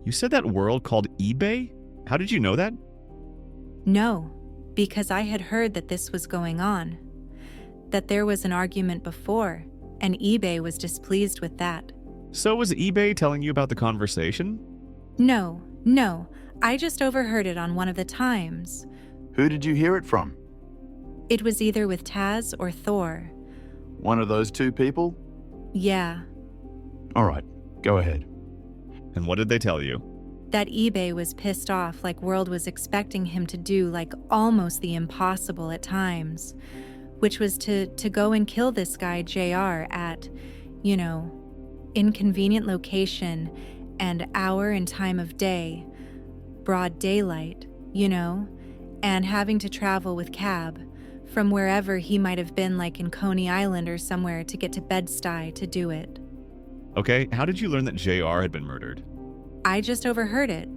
You said that world called eBay? How did you know that? No, because I had heard that this was going on, that there was an argument before, and eBay was displeased with that. So was eBay telling you about the conversation? No, I just overheard it on one of the times. Who did you hear it from? It was either with Taz or Thor. One of those two people? Yeah, All right, go ahead. And what did they tell you? that eBay was pissed off, like World was expecting him to do like almost the impossible at times, which was to go and kill this guy JR at, inconvenient location and hour and time of day, broad daylight, and having to travel with cab from wherever he might have been, like in Coney Island or somewhere, to get to Bed-Stuy to do it. Okay, how did you learn that JR had been murdered? I just overheard it.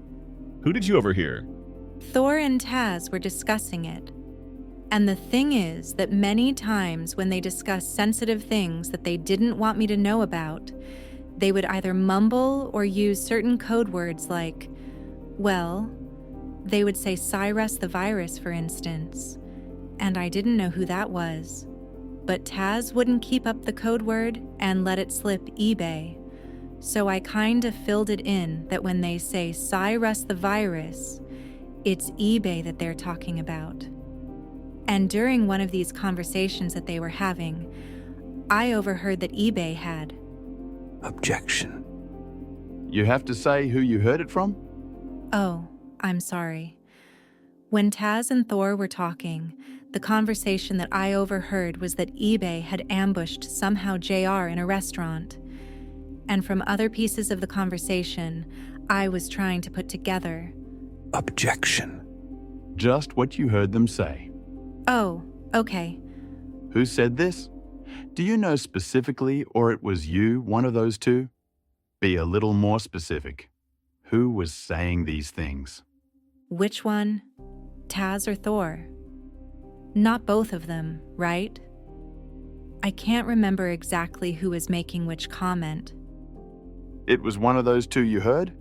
Who did you overhear? Thor and Taz were discussing it. And the thing is that many times when they discussed sensitive things that they didn't want me to know about, they would either mumble or use certain code words like, they would say Cyrus the virus, for instance. And I didn't know who that was. But Taz wouldn't keep up the code word and let it slip eBay. So I kinda filled it in that when they say Cyrus the virus, it's eBay that they're talking about. And during one of these conversations that they were having, I overheard that eBay had. Objection. You have to say who you heard it from? Oh, I'm sorry. When Taz and Thor were talking, the conversation that I overheard was that eBay had ambushed somehow JR in a restaurant. And from other pieces of the conversation, I was trying to put together. Objection. Just what you heard them say. Oh, okay. Who said this? Do you know specifically, or it was you, one of those two? Be a little more specific. Who was saying these things? Which one? Taz or Thor? Not both of them, right? I can't remember exactly who was making which comment. It was one of those two you heard?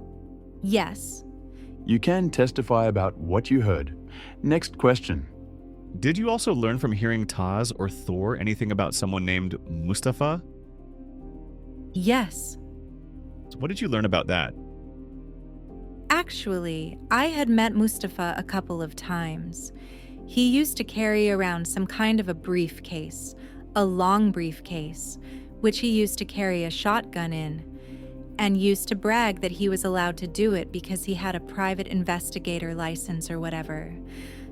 Yes. You can testify about what you heard. Next question. Did you also learn from hearing Taz or Thor anything about someone named Mustafa? Yes. So what did you learn about that? Actually, I had met Mustafa a couple of times. He used to carry around some kind of a briefcase, a long briefcase, which he used to carry a shotgun in, and used to brag that he was allowed to do it because he had a private investigator license or whatever.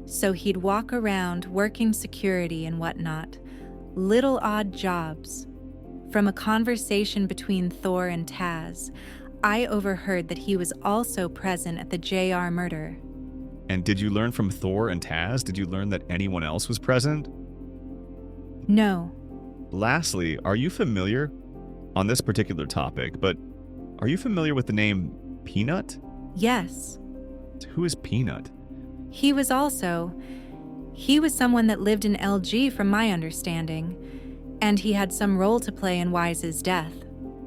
So he'd walk around working security and whatnot, little odd jobs. From a conversation between Thor and Taz, I overheard that he was also present at the JR murder. And did you learn from Thor and Taz? Did you learn that anyone else was present? No. Lastly, are you familiar on this particular topic, but are you familiar with the name Peanut? Yes. Who is Peanut? He was someone that lived in LG from my understanding, and he had some role to play in Wise's death.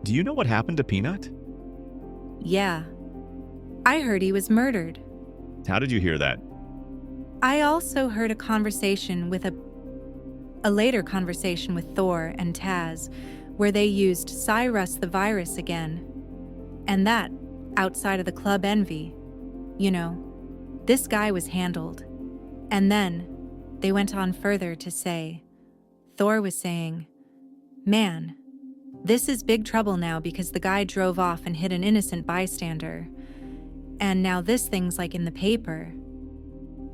Do you know what happened to Peanut? Yeah. I heard he was murdered. How did you hear that? I also heard a conversation with a later conversation with Thor and Taz, where they used Cyrus the virus again. And that, outside of the Club Envy. This guy was handled. And then, they went on further to say, Thor was saying, man, this is big trouble now because the guy drove off and hit an innocent bystander. And now this thing's like in the paper.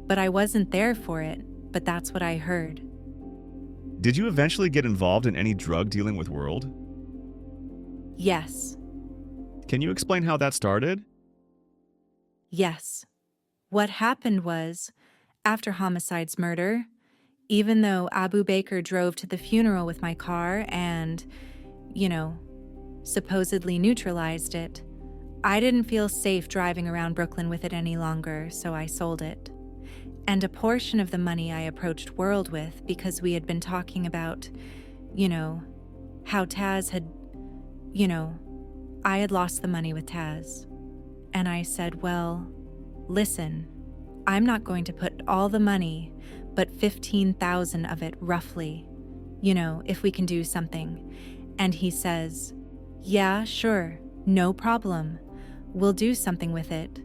But I wasn't there for it, but that's what I heard. Did you eventually get involved in any drug dealing with World? Yes. Can you explain how that started? Yes. What happened was, after Homicide's murder, even though Abu Baker drove to the funeral with my car and, supposedly neutralized it, I didn't feel safe driving around Brooklyn with it any longer, so I sold it. And a portion of the money I approached World with because we had been talking about, how Taz had, I had lost the money with Taz. And I said, well, listen, I'm not going to put all the money, but 15,000 of it roughly, if we can do something. And he says, yeah, sure, no problem. We'll do something with it.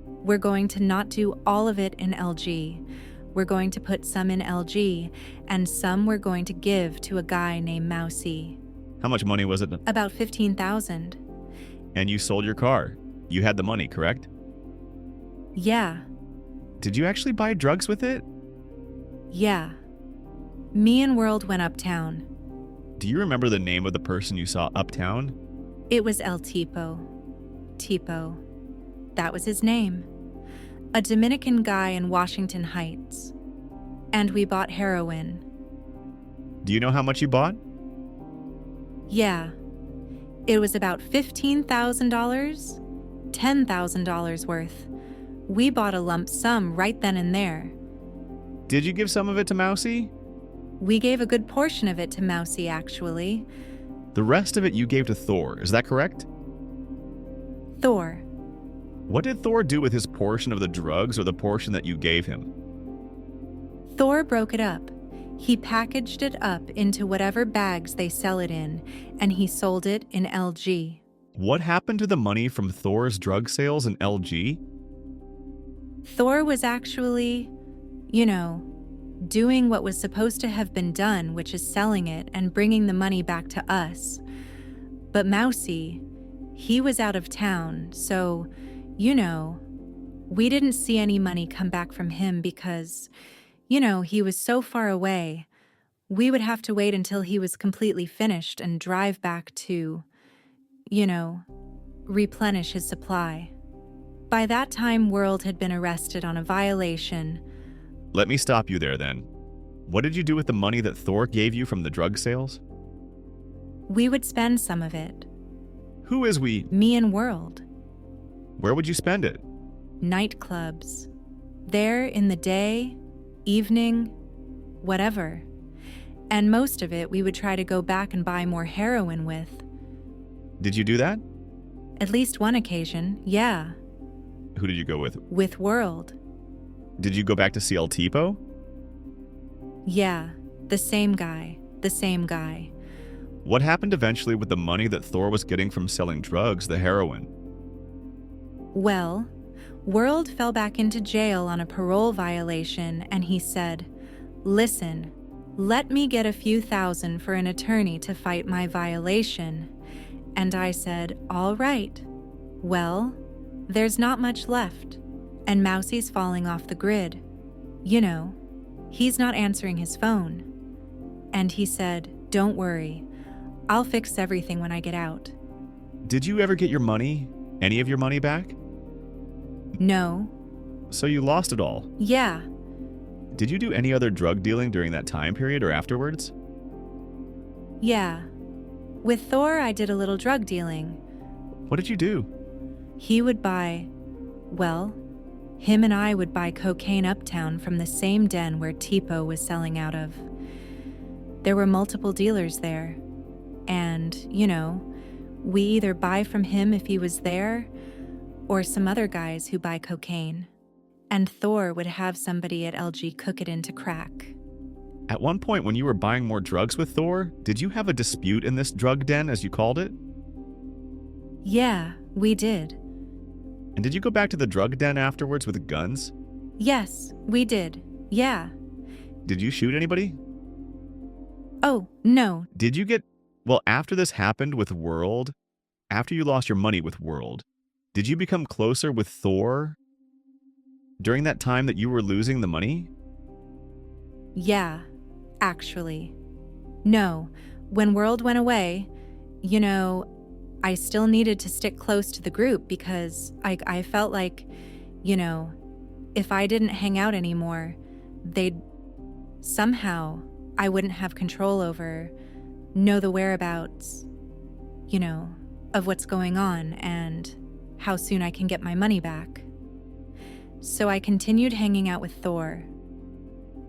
We're going to not do all of it in LG. We're going to put some in LG, and some we're going to give to a guy named Mousy. How much money was it? About 15,000. And you sold your car. You had the money, correct? Yeah. Did you actually buy drugs with it? Yeah. Me and World went uptown. Do you remember the name of the person you saw uptown? It was El Tipo. Tipo. That was his name. A Dominican guy in Washington Heights. And we bought heroin. Do you know how much you bought? Yeah. It was about $15,000, $10,000 worth. We bought a lump sum right then and there. Did you give some of it to Mousy? We gave a good portion of it to Mousy, actually. The rest of it you gave to Thor, is that correct? Thor. What did Thor do with his portion of the drugs or the portion that you gave him? Thor broke it up. He packaged it up into whatever bags they sell it in, and he sold it in LG. What happened to the money from Thor's drug sales in LG? Thor was actually, doing what was supposed to have been done, which is selling it and bringing the money back to us. But Mousy, he was out of town, so, we didn't see any money come back from him because, he was so far away. We would have to wait until he was completely finished and drive back to, replenish his supply. By that time, World had been arrested on a violation. Let me stop you there then. What did you do with the money that Thor gave you from the drug sales? We would spend some of it. Who is we? Me and World. Where would you spend it? Nightclubs. There in the day, evening, whatever. And most of it we would try to go back and buy more heroin with. Did you do that? At least one occasion, yeah. Who did you go with? With World. Did you go back to see El Tipo? Yeah, the same guy. What happened eventually with the money that Thor was getting from selling drugs, the heroin? Well, World fell back into jail on a parole violation, and he said, listen, let me get a few thousand for an attorney to fight my violation. And I said, all right. Well, there's not much left, and Mousy's falling off the grid. He's not answering his phone. And he said, don't worry, I'll fix everything when I get out. Did you ever get your money? Any of your money back? No. So you lost it all? Yeah. Did you do any other drug dealing during that time period or afterwards? Yeah. With Thor, I did a little drug dealing. What did you do? He would buy, him and I would buy cocaine uptown from the same den where Tipo was selling out of. There were multiple dealers there. And, we either buy from him if he was there, or some other guys who buy cocaine. And Thor would have somebody at LG cook it into crack. At one point when you were buying more drugs with Thor, did you have a dispute in this drug den, as you called it? Yeah, we did. And did you go back to the drug den afterwards with guns? Yes, we did. Yeah. Did you shoot anybody? Oh, no. Did you after this happened with World, after you lost your money with World, did you become closer with Thor during that time that you were losing the money? Yeah, actually. No, when World went away, I still needed to stick close to the group because I felt like, if I didn't hang out anymore, I wouldn't have control over, know the whereabouts, of what's going on and how soon I can get my money back. So I continued hanging out with Thor.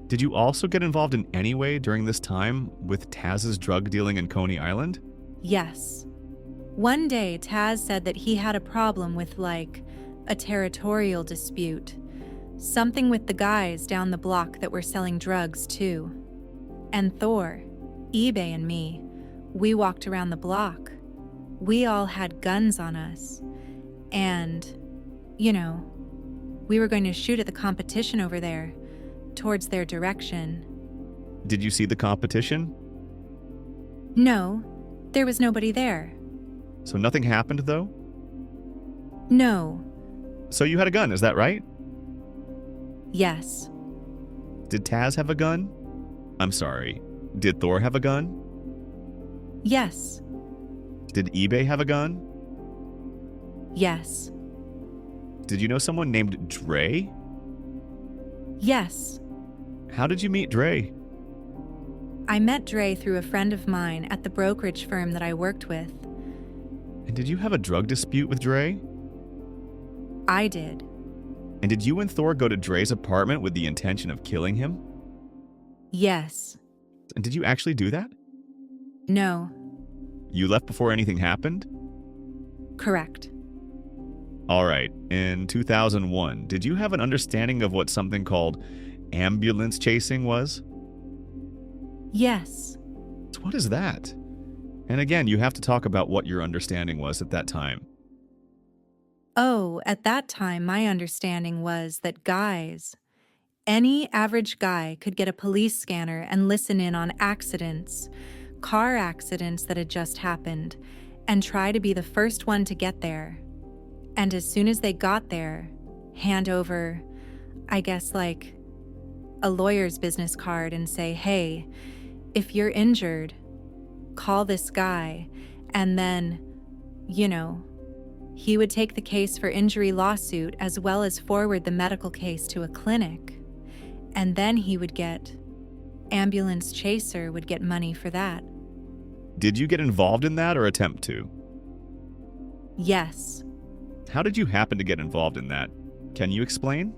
Did you also get involved in any way during this time with Taz's drug dealing in Coney Island? Yes. One day, Taz said that he had a problem with, like, a territorial dispute. Something with the guys down the block that were selling drugs, too. And Thor, eBay, and me, we walked around the block. We all had guns on us. And, you know, we were going to shoot at the competition over there, towards their direction. Did you see the competition? No, there was nobody there. So nothing happened, though? No. So you had a gun, is that right? Yes. Did Taz have a gun? I'm sorry. Did Thor have a gun? Yes. Did eBay have a gun? Yes. Did you know someone named Dre? Yes. How did you meet Dre? I met Dre through a friend of mine at the brokerage firm that I worked with. And did you have a drug dispute with Dre? I did. And did you and Thor go to Dre's apartment with the intention of killing him? Yes. And did you actually do that? No. You left before anything happened? Correct. All right. In 2001, did you have an understanding of what something called ambulance chasing was? Yes. So what is that? And again, you have to talk about what your understanding was at that time. Oh, at that time, my understanding was that guys, any average guy could get a police scanner and listen in on accidents, car accidents that had just happened, and try to be the first one to get there. And as soon as they got there, hand over, I guess, like a lawyer's business card and say, hey, if you're injured, call this guy. And then, you know, he would take the case for injury lawsuit as well as forward the medical case to a clinic. And then he would get, ambulance chaser would get money for that. Did you get involved in that or attempt to? Yes. How did you happen to get involved in that? Can you explain?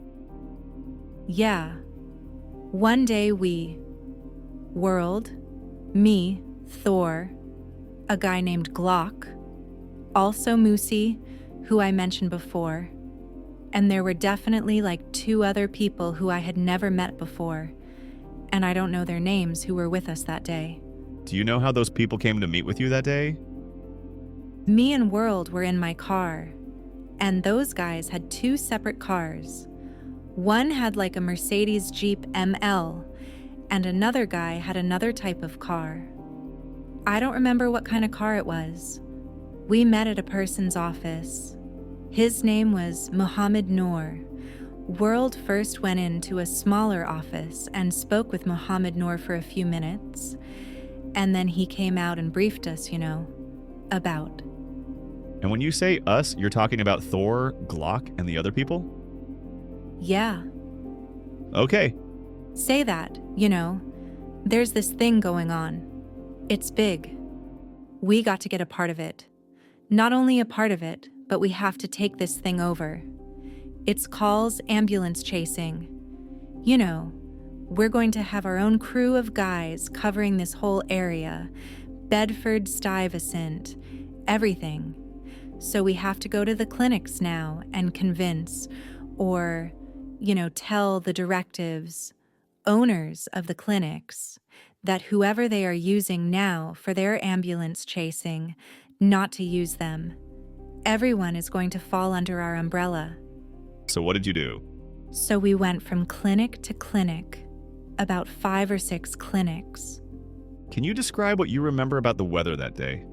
Yeah. One day World, me, Thor, a guy named Glock, also Moosey, who I mentioned before, and there were definitely like 2 other people who I had never met before, and I don't know their names, who were with us that day. Do you know how those people came to meet with you that day? Me and World were in my car, and those guys had 2 separate cars. One had like a Mercedes Jeep ML, and another guy had another type of car. I don't remember what kind of car it was. We met at a person's office. His name was Mohammed Noor. World first went into a smaller office and spoke with Mohammed Noor for a few minutes, and then he came out and briefed us, you know, about. And when you say us, you're talking about Thor, Glock, and the other people? Yeah. Okay. Say that, you know. There's this thing going on. It's big. We got to get a part of it. Not only a part of it, but we have to take this thing over. It's called ambulance chasing. You know, we're going to have our own crew of guys covering this whole area. Bedford, Stuyvesant, everything. So we have to go to the clinics now and convince, or, you know, tell the directives, owners of the clinics, that whoever they are using now for their ambulance chasing, not to use them. Everyone is going to fall under our umbrella. So what did you do? So we went from clinic to clinic, about 5 or 6 clinics. Can you describe what you remember about the weather that day?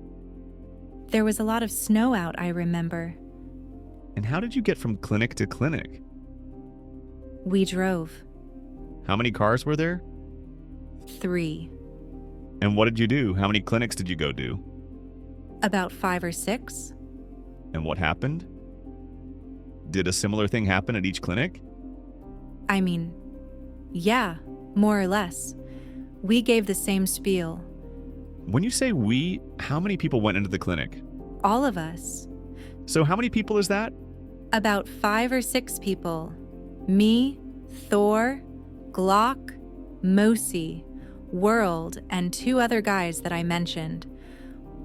There was a lot of snow out, I remember. And how did you get from clinic to clinic? We drove. How many cars were there? 3. And what did you do? How many clinics did you go do? About 5 or 6. And what happened? Did a similar thing happen at each clinic? I mean, yeah, more or less. We gave the same spiel. When you say we, how many people went into the clinic? All of us. So how many people is that? About 5 or 6 people. Me, Thor, Glock, Mosi, World, and 2 other guys that I mentioned.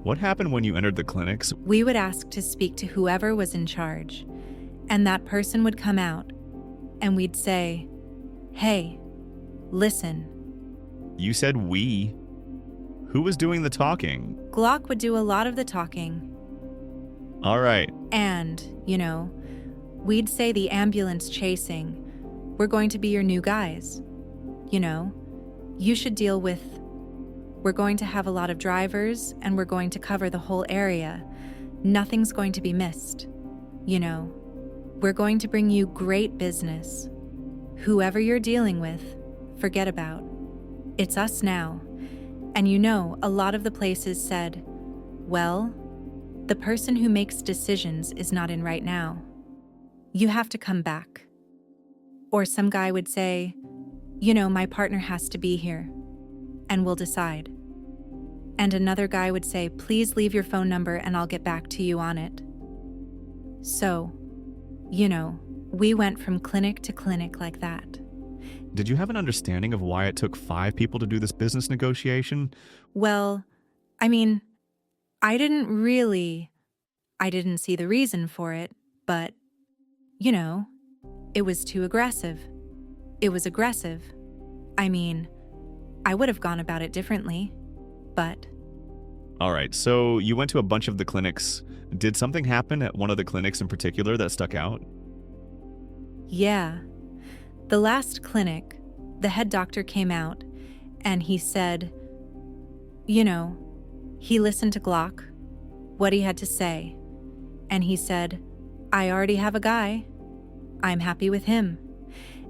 What happened when you entered the clinics? We would ask to speak to whoever was in charge, and that person would come out, and we'd say, "Hey, listen." You said we. Who was doing the talking? Glock would do a lot of the talking. All right. And, we'd say the ambulance chasing, "We're going to be your new guys. You should deal with, we're going to have a lot of drivers and we're going to cover the whole area. Nothing's going to be missed. We're going to bring you great business. Whoever you're dealing with, forget about. It's us now." And a lot of the places said, "Well, the person who makes decisions is not in right now. You have to come back." Or some guy would say, "My partner has to be here, and we'll decide." And another guy would say, "Please leave your phone number and I'll get back to you on it." So, we went from clinic to clinic like that. Did you have an understanding of why it took 5 people to do this business negotiation? Well, I didn't see the reason for it, but, it was too aggressive. It was aggressive. I would have gone about it differently, but... All right, so you went to a bunch of the clinics. Did something happen at one of the clinics in particular that stuck out? Yeah. The last clinic, the head doctor came out, and he said, he listened to Glock, what he had to say, and he said, "I already have a guy. I'm happy with him,"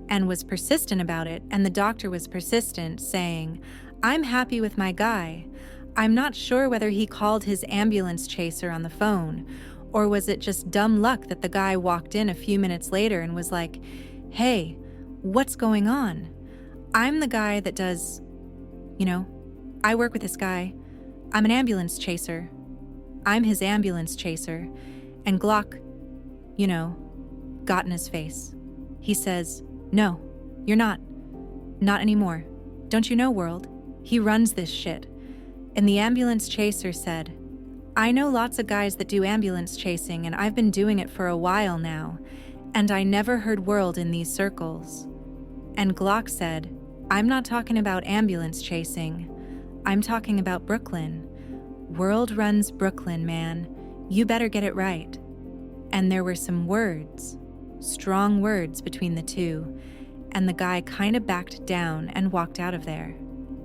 and was persistent about it, and the doctor was persistent, saying, "I'm happy with my guy. I'm not sure whether he called his ambulance chaser on the phone, or was it just dumb luck that the guy walked in a few minutes later and was like, 'Hey, what's going on? I'm the guy that does, I work with this guy. I'm an ambulance chaser. I'm his ambulance chaser." And Glock, got in his face. He says, "No, you're not. Not anymore. Don't you know, world? He runs this shit." And the ambulance chaser said, "I know lots of guys that do ambulance chasing, and I've been doing it for a while now, and I never heard world in these circles." And Glock said, "I'm not talking about ambulance chasing. I'm talking about Brooklyn. World runs Brooklyn, man. You better get it right." And there were some words, strong words between the two, and the guy kind of backed down and walked out of there.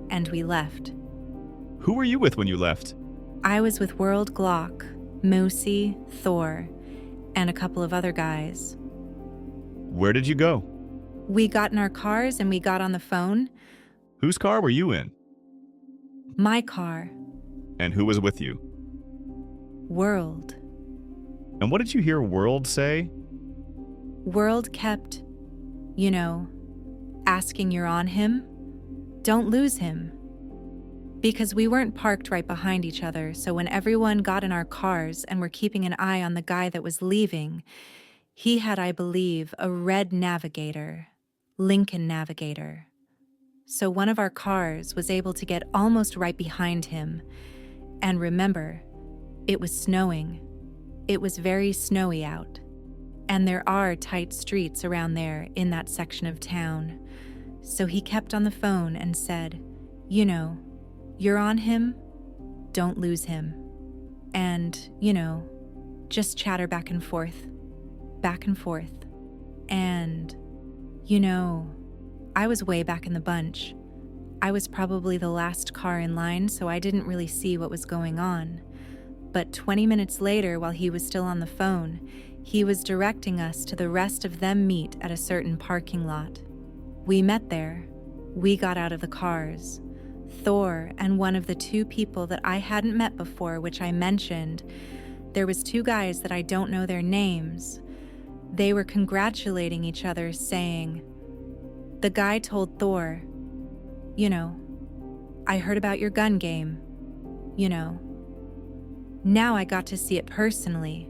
And we left. Who were you with when you left? I was with World, Glock, Moosey, Thor, and a couple of other guys. Where did you go? We got in our cars and we got on the phone. Whose car were you in? My car. And who was with you? World. And what did you hear World say? World kept, asking, "You're on him? Don't lose him." Because we weren't parked right behind each other, so when everyone got in our cars and were keeping an eye on the guy that was leaving, he had, I believe, a red Navigator, Lincoln Navigator. So one of our cars was able to get almost right behind him. And remember, it was snowing. It was very snowy out. And there are tight streets around there in that section of town. So he kept on the phone and said, "You're on him, don't lose him." And, just chatter back and forth. And, I was way back in the bunch. I was probably the last car in line, so I didn't really see what was going on. But 20 minutes later, while he was still on the phone, he was directing us to the rest of them meet at a certain parking lot. We met there. We got out of the cars. Thor and one of the 2 people that I hadn't met before, which I mentioned. There was 2 guys that I don't know their names. They were congratulating each other, saying, the guy told Thor, "I heard about your gun game, Now I got to see it personally,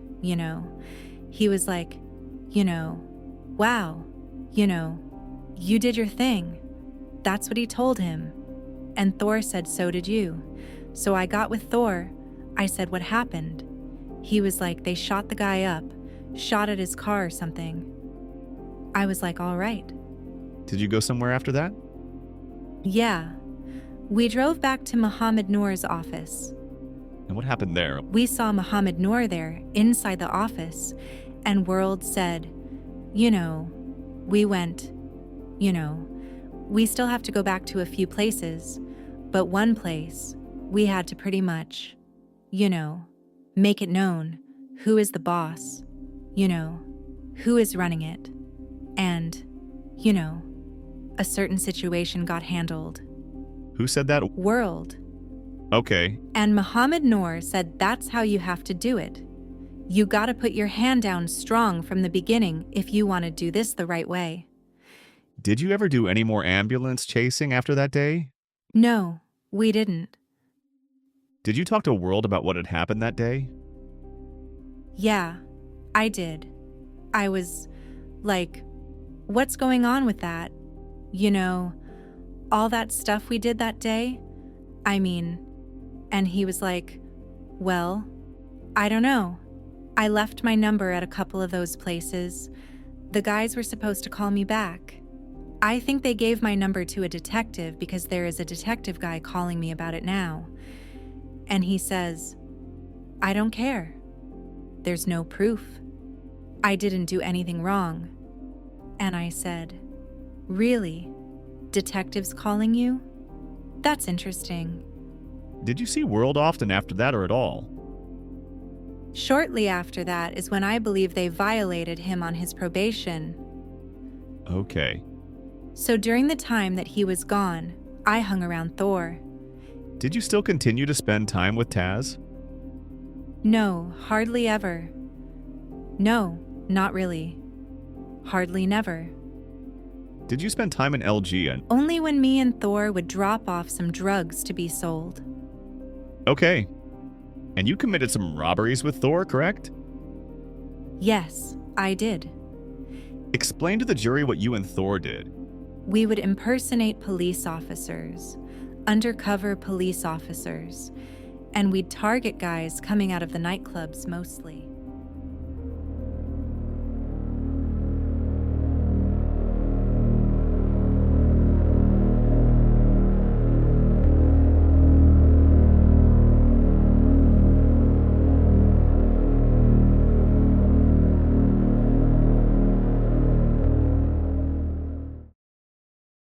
He was like, "Wow, you did your thing." That's what he told him. And Thor said, "So did you." So I got with Thor. I said, what happened? He was like, they shot the guy up, shot at his car or something. I was like, all right. Did you go somewhere after that? Yeah. We drove back to Mohammed Noor's office. And what happened there? We saw Mohammed Noor there, inside the office, and World said, we went, we still have to go back to a few places, but one place, we had to pretty much, make it known who is the boss, who is running it, and, a certain situation got handled. Who said that? World. Okay. And Mohammed Noor said that's how you have to do it. You gotta put your hand down strong from the beginning if you want to do this the right way. Did you ever do any more ambulance chasing after that day? No, we didn't. Did you talk to World about what had happened that day? Yeah, I did. I was like, what's going on with that? All that stuff we did that day? And he was like, well, I don't know. I left my number at a couple of those places. The guys were supposed to call me back. I think they gave my number to a detective because there is a detective guy calling me about it now. And he says, I don't care. There's no proof. I didn't do anything wrong. And I said, really? Detectives calling you? That's interesting. Did you see World often after that or at all? Shortly after that is when I believe they violated him on his probation. Okay. So during the time that he was gone, I hung around Thor. Did you still continue to spend time with Taz? No, hardly ever. No, not really. Hardly never. Did you spend time in LG? Only when me and Thor would drop off some drugs to be sold. Okay. And you committed some robberies with Thor, correct? Yes, I did. Explain to the jury what you and Thor did. We would impersonate police officers, undercover police officers, and we'd target guys coming out of the nightclubs mostly.